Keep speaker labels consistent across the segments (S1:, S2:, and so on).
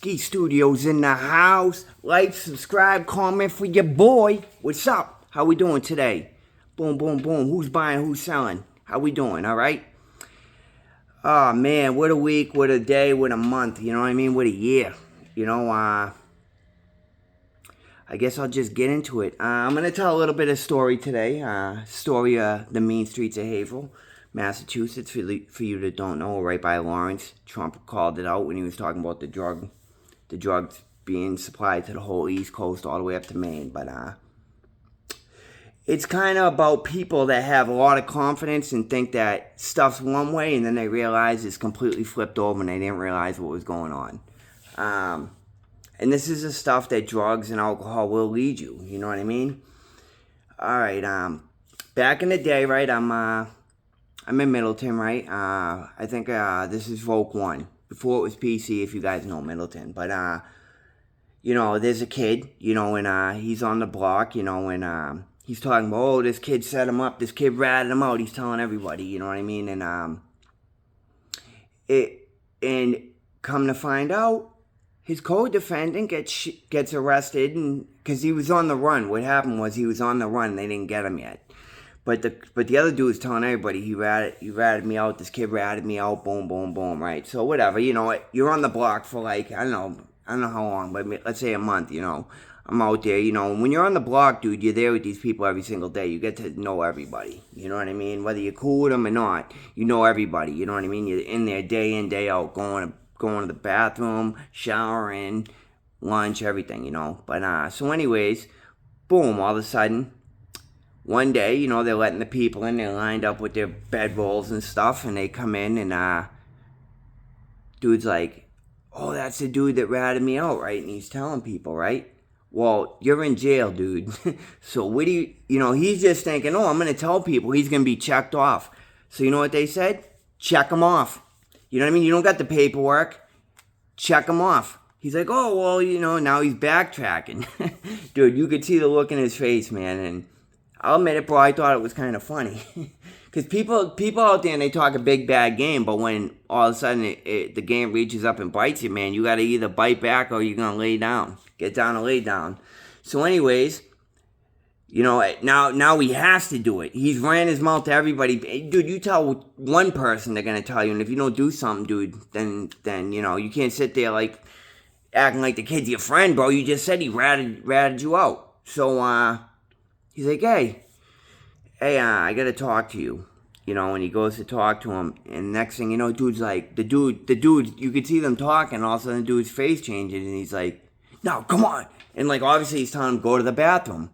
S1: Ski Studios in the house. Like, subscribe, comment for your boy. What's up? How we doing today? Boom, boom, boom. Who's buying, who's selling? How we doing, all right? Oh, man, what a week, what a day, what a month. You know what I mean? What a year. You know, I guess I'll just get into it. I'm going to tell a little bit of story today. Story of the mean streets of Haverhill, Massachusetts, for you that don't know, right by Lawrence. Trump called it out when he was talking about the drugs being supplied to the whole East Coast all the way up to Maine. But it's kind of about people that have a lot of confidence and think that stuff's one way, and then they realize it's completely flipped over and they didn't realize what was going on. And this is the stuff that drugs and alcohol will lead you. You know what I mean? All right. Back in the day, right? I'm in Middleton, right? I think this is Voc 1. Before it was PC, if you guys know Middleton. But you know, there's a kid, you know, and he's on the block, you know, and he's talking about, oh, this kid set him up, this kid ratted him out. He's telling everybody, you know what I mean? And and come to find out, his co-defendant gets arrested, and because he was on the run. What happened was he was on the run. They didn't get him yet. But the other dude was telling everybody, he ratted me out. This kid ratted me out. Boom, boom, boom. Right. So whatever. You know, you're on the block for like I don't know how long, but let's say a month. You know, I'm out there. You know, when you're on the block, dude, you're there with these people every single day. You get to know everybody. You know what I mean? Whether you're cool with them or not, you know everybody. You know what I mean? You're in there day in, day out, going to the bathroom, showering, lunch, everything, you know. But, so anyways, boom, all of a sudden, one day, you know, they're letting the people in, they're lined up with their bedrolls and stuff, and they come in, and, dude's like, oh, that's the dude that ratted me out, right? And he's telling people, right? Well, you're in jail, dude. So what do you know, he's just thinking, oh, I'm going to tell people he's going to be checked off. So you know what they said? Check him off. You know what I mean? You don't got the paperwork. Check him off. He's like, oh, well, you know, now he's backtracking. Dude, you could see the look in his face, man. And I'll admit it, bro, I thought it was kind of funny. Because people out there, and they talk a big, bad game, but when all of a sudden the game reaches up and bites you, man, you got to either bite back or you're going to lay down. Get down and lay down. So anyways, you know, now he has to do it. He's ran his mouth to everybody. Dude, you tell one person, they're going to tell you. And if you don't do something, dude, then you know, you can't sit there like acting like the kid's your friend, bro. You just said he ratted you out. So, he's like, hey, I got to talk to you. You know, and he goes to talk to him. And next thing you know, dude's like, the dude, you could see them talking. All of a sudden, the dude's face changes. And he's like, no, come on. And like, obviously, he's telling him to go to the bathroom.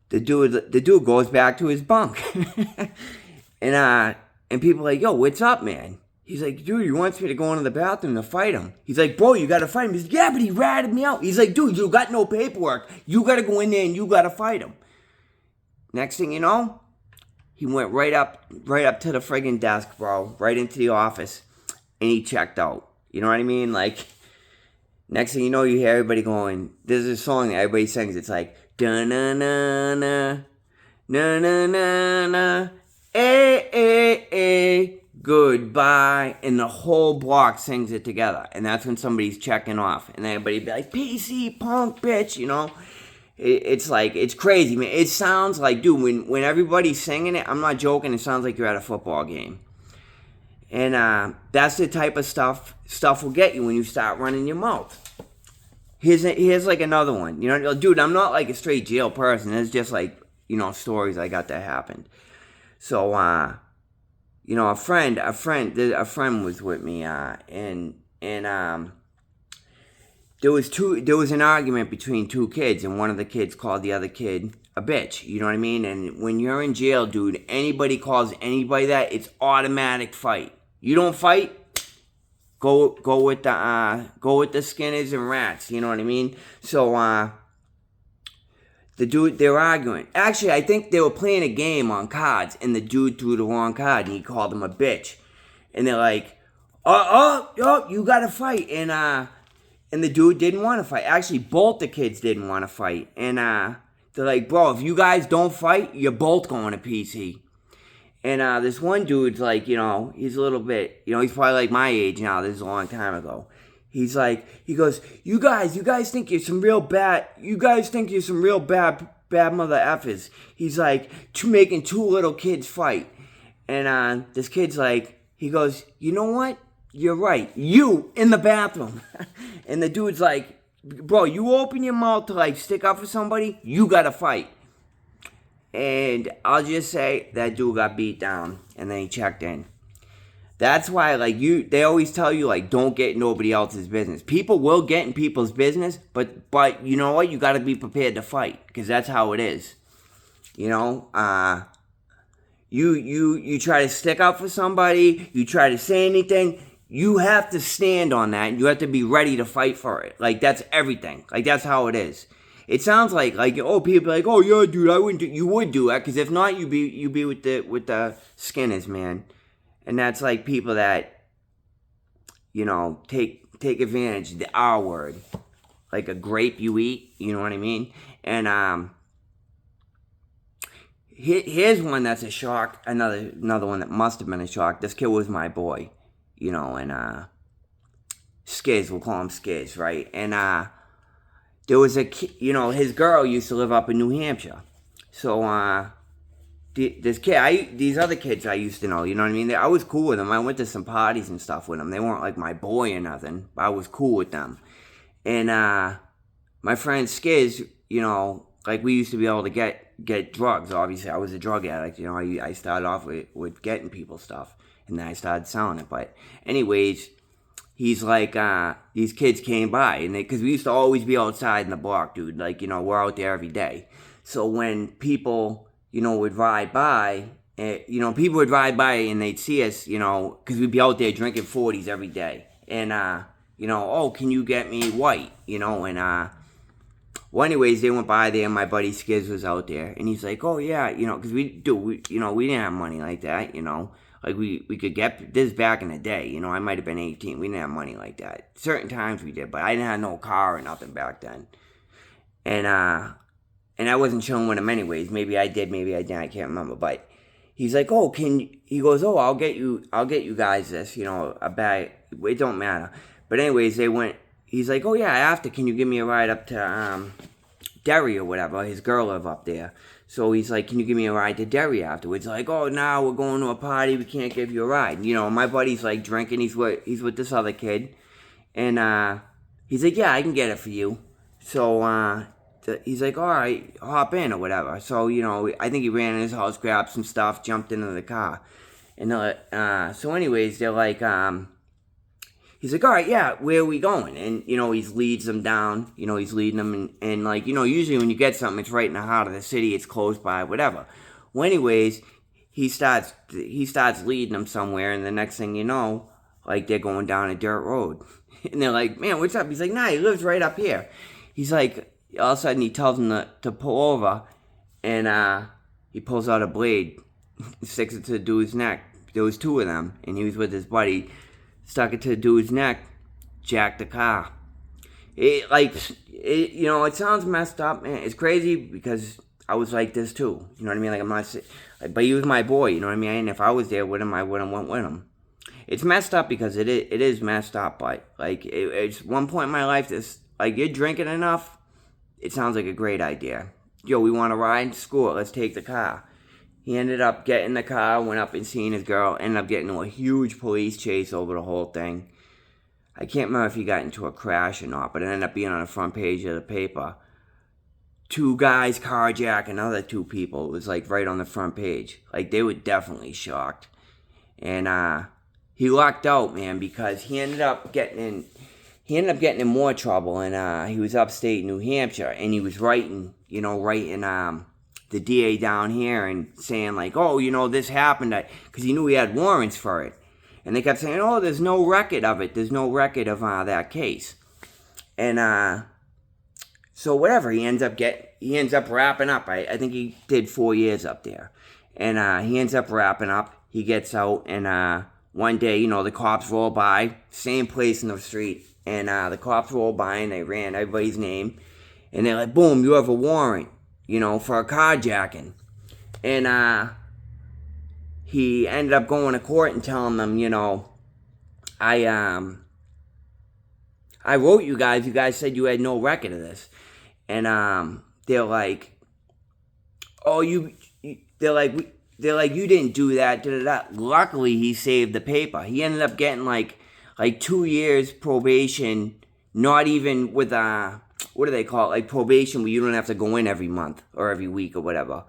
S1: The dude goes back to his bunk. and people are like, yo, what's up, man? He's like, dude, he wants me to go into the bathroom to fight him. He's like, bro, you got to fight him. He's like, yeah, but he ratted me out. He's like, dude, you got no paperwork. You got to go in there and you got to fight him. Next thing you know, he went right up to the friggin' desk, bro, right into the office, and he checked out. You know what I mean? Like, next thing you know, you hear everybody going, there's a song that everybody sings. It's like, da-na-na-na, na-na-na-na, eh, goodbye. And the whole block sings it together. And that's when somebody's checking off. And everybody be like, PC, punk, bitch, you know. It's like, it's crazy, man. It sounds like, dude, when everybody's singing it, I'm not joking, it sounds like you're at a football game. And that's the type of stuff will get you when you start running your mouth. Here's like another one. You know, dude, I'm not like a straight jail person. It's just like, you know, stories I got that happened. So, you know, a friend was with me, and there was an argument between two kids, and one of the kids called the other kid a bitch. You know what I mean? And when you're in jail, dude, anybody calls anybody that, it's automatic fight. You don't fight, go with the Skinners and Rats. You know what I mean? So the dude, they were arguing. Actually, I think they were playing a game on cards, and the dude threw the wrong card, and he called him a bitch. And they're like, oh, you gotta fight. And the dude didn't want to fight. Actually, both the kids didn't want to fight. And they're like, bro, if you guys don't fight, you're both going to PC. And this one dude's like, you know, he's a little bit, you know, he's probably like my age now. This is a long time ago. he goes, you guys think you're some real bad, bad mother effers. He's like, making two little kids fight. And this kid's like, he goes, you know what? You're right. You in the bathroom. And the dude's like, bro, you open your mouth to like stick up for somebody, you gotta fight. And I'll just say that dude got beat down, and then he checked in. That's why, like, they always tell you, like, don't get in nobody else's business. People will get in people's business, but you know what? You got to be prepared to fight, because that's how it is. You know, you try to stick up for somebody, you try to say anything, you have to stand on that, and you have to be ready to fight for it. Like, that's everything. Like, that's how it is. It sounds like oh, people are like, oh yeah, dude, I wouldn't do. You would do that, because if not, you'd be with the skinners, man. And that's like people that, you know, take advantage of the R word, like a grape you eat. You know what I mean? And here's one that's a shock. Another one that must have been a shock. This kid was my boy, you know, and Skiz, we'll call him Skiz, right? And there was a kid, you know, his girl used to live up in New Hampshire. So, these other kids I used to know, you know what I mean? I was cool with them. I went to some parties and stuff with them. They weren't like my boy or nothing, but I was cool with them. And, my friend Skiz, you know, like we used to be able to get drugs. Obviously, I was a drug addict. You know, I started off with getting people stuff, and then I started selling it. But anyways, he's like, these kids came by, and because we used to always be outside in the block, dude. Like, you know, we're out there every day. So when people, you know, would ride by, people would ride by and they'd see us, you know, because we'd be out there drinking 40s every day. And, oh, can you get me white? You know, and, well, anyways, they went by there, and my buddy Skiz was out there. And he's like, oh, yeah, you know, because we didn't have money like that, you know. Like, we could get this back in the day, you know. I might have been 18. We didn't have money like that. Certain times we did, but I didn't have no car or nothing back then. And I wasn't chilling with him anyways. Maybe I did, maybe I didn't. I can't remember. But he's like, oh, he goes, oh, I'll get you guys this, you know, a bag. It don't matter. But anyways, they went, he's like, oh, yeah, after, can you give me a ride up to Derry or whatever? His girl live up there. So he's like, can you give me a ride to Derry afterwards? Like, oh, now we're going to a party. We can't give you a ride. You know, my buddy's like drinking. He's with this other kid. And he's like, yeah, I can get it for you. So he's like, all right, hop in or whatever. So, you know, I think he ran in his house, grabbed some stuff, jumped into the car. And so anyways, they're like, he's like, all right, yeah, where are we going? And, you know, he leads them down. You know, he's leading them. And like, you know, usually when you get something, it's right in the heart of the city. It's close by, whatever. Well, anyways, he starts leading them somewhere. And the next thing you know, like, they're going down a dirt road. And they're like, man, what's up? He's like, nah, he lives right up here. He's like, all of a sudden he tells them to pull over. And he pulls out a blade, sticks it to the dude's neck. There was two of them. And he was with his buddy. Stuck it to the dude's neck, jacked the car. You know, it sounds messed up, man. It's crazy because I was like this too. You know what I mean? Like, I'm not, but he was my boy. You know what I mean? And if I was there with him, I would have went with him. It's messed up because it is messed up. But like, it's one point in my life. This, like, you're drinking enough. It sounds like a great idea. Yo, we want to ride? Screw it. Let's take the car. He ended up getting the car, went up and seeing his girl, ended up getting into a huge police chase over the whole thing. I can't remember if he got into a crash or not, but it ended up being on the front page of the paper. 2 guys carjack another 2 people. It was like right on the front page. Like, they were definitely shocked. And he lucked out, man, because he ended up getting in more trouble. And he was upstate New Hampshire, and he was writing the DA down here and saying like, oh, you know, this happened, because he knew he had warrants for it. And they kept saying, oh, there's no record of it. There's no record of that case. And so whatever, he ends up wrapping up. I think he did 4 years up there. And he ends up wrapping up. He gets out, and one day, you know, the cops roll by, same place in the street. And the cops roll by, and they ran everybody's name. And they're like, boom, you have a warrant, you know, for a carjacking. And he ended up going to court and telling them, you know, I I wrote you guys. You guys said you had no record of this, and they're like, oh, they're like you didn't do that. Da, da, da. Luckily, he saved the paper. He ended up getting like 2 years probation. Not even with what do they call it? Like probation, where you don't have to go in every month or every week or whatever.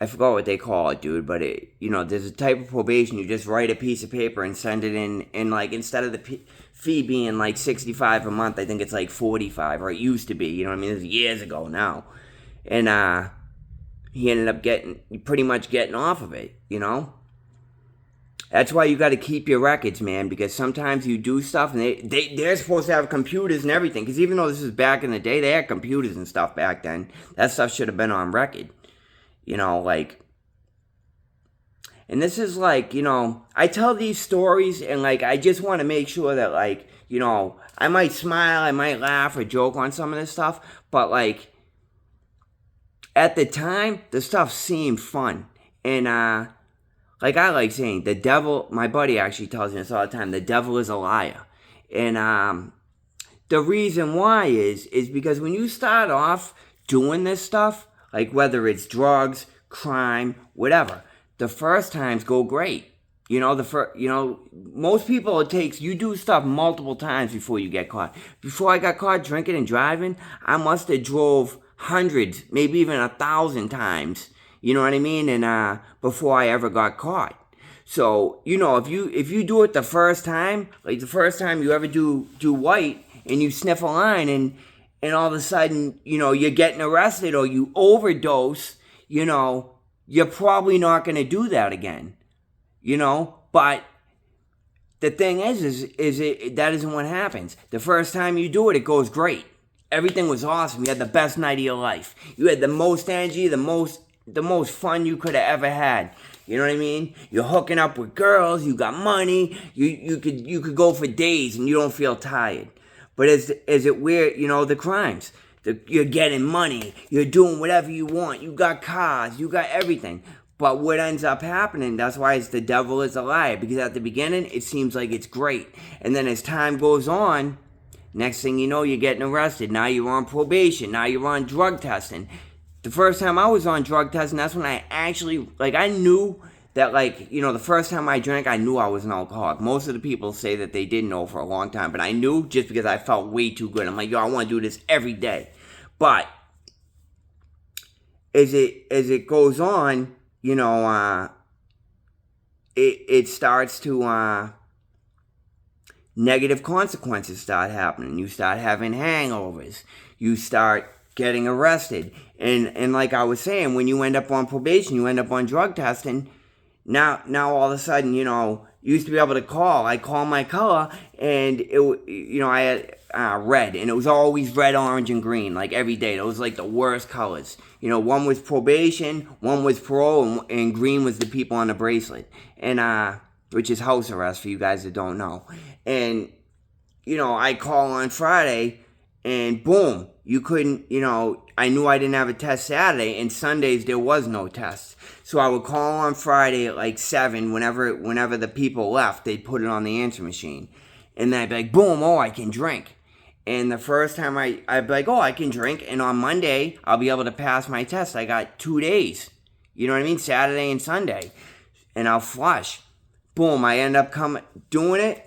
S1: I forgot what they call it, dude, but there's a type of probation. You just write a piece of paper and send it in, and like instead of the fee being like $65 a month, I think it's like $45, or it used to be. You know what I mean? This is years ago now, and he ended up pretty much getting off of it. That's why you got to keep your records, man, because sometimes you do stuff and they're supposed to have computers and everything. Because even though this is back in the day, they had computers and stuff back then. That stuff should have been on record. And this is like, I tell these stories and like, I just want to make sure that like, I might smile, I might laugh or joke on some of this stuff, but like, at the time, the stuff seemed fun. And, like I like saying, the devil, my buddy actually tells me this all the time, the devil is a liar. And, the reason why is because when you start off doing this stuff, like whether it's drugs, crime, whatever, the first times go great. Most people you do stuff multiple times before you get caught. Before I got caught drinking and driving, I must have drove hundreds, maybe even 1,000 times. You know what I mean? And before I ever got caught. So, if you do it the first time, like the first time you ever do white and you sniff a line and all of a sudden, you're getting arrested or you overdose, you're probably not going to do that again. But the thing is that isn't what happens. The first time you do it, it goes great. Everything was awesome. You had the best night of your life. You had the most energy, the most fun you could have ever had. You know what I mean? You're hooking up with girls. You got money. You could go for days and you don't feel tired. But is it weird? The crimes. You're getting money. You're doing whatever you want. You got cars. You got everything. But what ends up happening, that's why it's the devil is a liar. Because at the beginning, it seems like it's great. And then as time goes on, next thing you know, you're getting arrested. Now you're on probation. Now you're on drug testing. The first time I was on drug testing, that's when I actually, I knew that, the first time I drank, I knew I was an alcoholic. Most of the people say that they didn't know for a long time, but I knew just because I felt way too good. I'm like, I want to do this every day. But as it goes on, it starts to, negative consequences start happening. You start having hangovers. You start getting arrested. And like I was saying, when you end up on probation, you end up on drug testing. Now all of a sudden, you used to be able to call. I call my color, and I had red, and it was always red, orange, and green, like every day. Those like the worst colors. One was probation, one was parole, and green was the people on the bracelet, and which is house arrest for you guys that don't know. And I call on Friday, and boom, you couldn't. I knew I didn't have a test Saturday, and Sundays there was no test. So I would call on Friday at like 7, whenever the people left, they'd put it on the answer machine. And then I'd be like, boom, I can drink. And the first time I'd be like, I can drink. And on Monday, I'll be able to pass my test. I got 2 days. You know what I mean? Saturday and Sunday. And I'll flush. Boom, I end up doing it.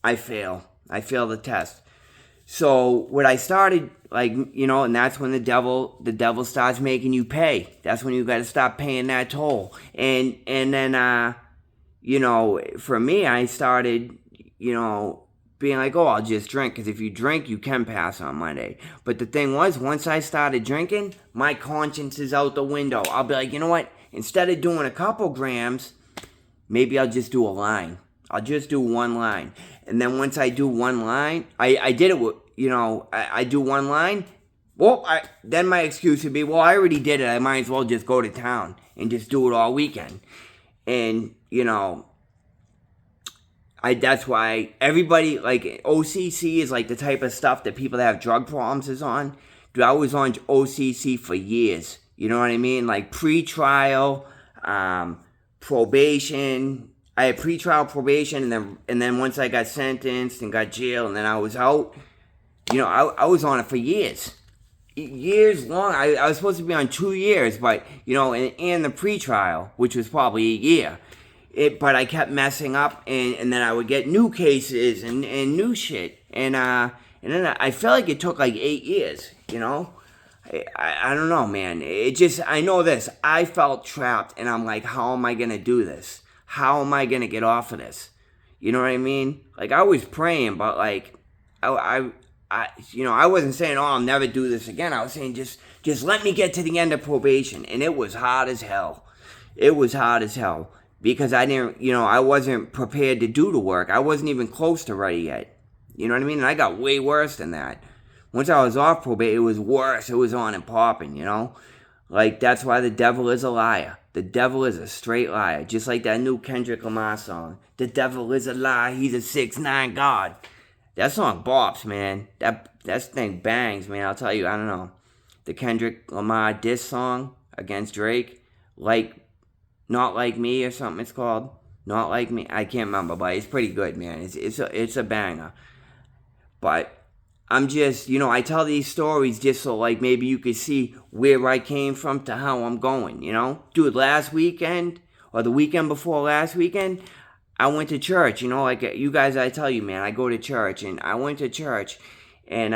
S1: I fail. I fail the test. So what I started, and that's when the devil starts making you pay. That's when you got to stop paying that toll. And then, for me, I started, being like, I'll just drink. Because if you drink, you can pass on Monday. But the thing was, once I started drinking, my conscience is out the window. I'll be like, you know what? Instead of doing a couple grams, maybe I'll just do a line. I'll just do one line. And then once I do one line, I did it with, I do one line. Well, then my excuse would be, I already did it. I might as well just go to town and just do it all weekend. And, that's why everybody, OCC is like the type of stuff that people that have drug problems is on. Dude, I was on OCC for years. You know what I mean? Like pre-trial, probation. I had pre-trial probation, and then once I got sentenced and got jail, and then I was out, You know, I was on it for years. Years long. I was supposed to be on 2 years, but, you know, and the pre-trial, which was probably a year. But I kept messing up, and then I would get new cases and new shit. And then I felt like it took like 8 years, you know? I don't know, man. I know this. I felt trapped, and I'm like, how am I going to do this? How am I going to get off of this? You know what I mean? Like, I was praying, but, like, I wasn't saying, oh, I'll never do this again. I was saying, just let me get to the end of probation. And it was hard as hell. It was hard as hell. Because I wasn't prepared to do the work. I wasn't even close to ready yet. You know what I mean? And I got way worse than that. Once I was off probation, it was worse. It was on and popping, you know? Like, that's why the devil is a liar. The devil is a straight liar. Just like that new Kendrick Lamar song. The devil is a liar. He's a 6'9" God. That song bops, man. That thing bangs, man. I'll tell you, I don't know. The Kendrick Lamar diss song against Drake, Not Like Me or something it's called. Not Like Me. I can't remember, but it's pretty good, man. It's a banger. But I'm just, I tell these stories just so, like, maybe you could see where I came from to how I'm going, you know? Dude, last weekend, or the weekend before last weekend, I went to church, like you guys, I tell you, man, I go to church, and I went to church, and,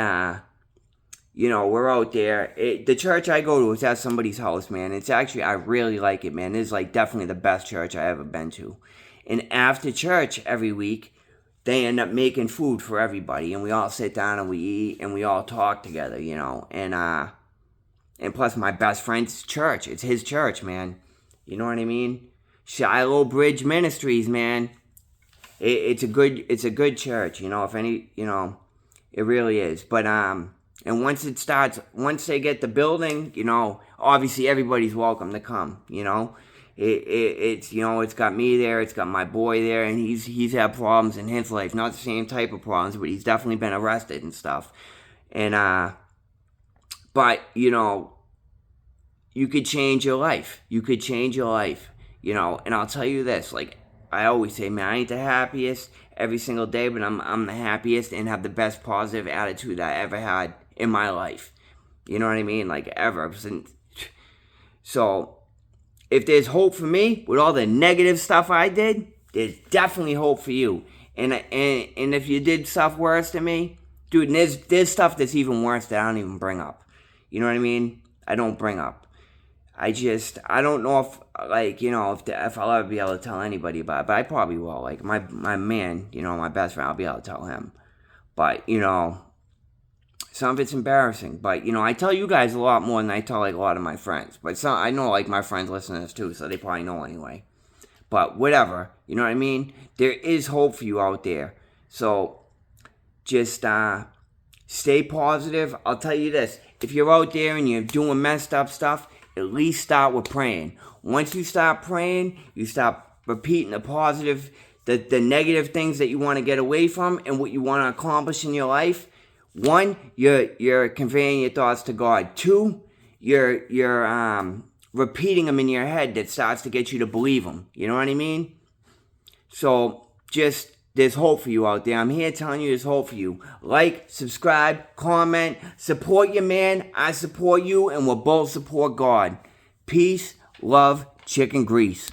S1: we're out there. The church I go to is at somebody's house, man. It's actually, I really like it, man. It's, like, definitely the best church I ever been to. And after church every week, they end up making food for everybody, and we all sit down and we eat, and we all talk together, and plus my best friend's church. It's his church, man. You know what I mean? Shiloh Bridge Ministries, man. It's a good church, it really is. But and once they get the building, obviously everybody's welcome to come, It's got me there, it's got my boy there, and he's had problems in his life. Not the same type of problems, but he's definitely been arrested and stuff. And but you could change your life. You could change your life. And I'll tell you this, like I always say, man, I ain't the happiest every single day, but I'm the happiest and have the best positive attitude I ever had in my life. You know what I mean? Like, ever. So, if there's hope for me with all the negative stuff I did, there's definitely hope for you. And if you did stuff worse than me, dude, there's stuff that's even worse that I don't even bring up. You know what I mean? I don't bring up. I don't know if I'll ever be able to tell anybody about it, but I probably will. Like, my man, my best friend, I'll be able to tell him. But, some of it's embarrassing. But, I tell you guys a lot more than I tell, like, a lot of my friends. But I know, like, my friends listen to this, too, so they probably know anyway. But whatever, you know what I mean? There is hope for you out there. So, just stay positive. I'll tell you this. If you're out there and you're doing messed up stuff, at least start with praying. Once you start praying, you stop repeating the positive, the negative things that you want to get away from and what you want to accomplish in your life. 1, you're conveying your thoughts to God. 2, you're repeating them in your head that starts to get you to believe them. You know what I mean? So there's hope for you out there. I'm here telling you there's hope for you. Like, subscribe, comment, support your man. I support you, and we'll both support God. Peace, love, chicken grease.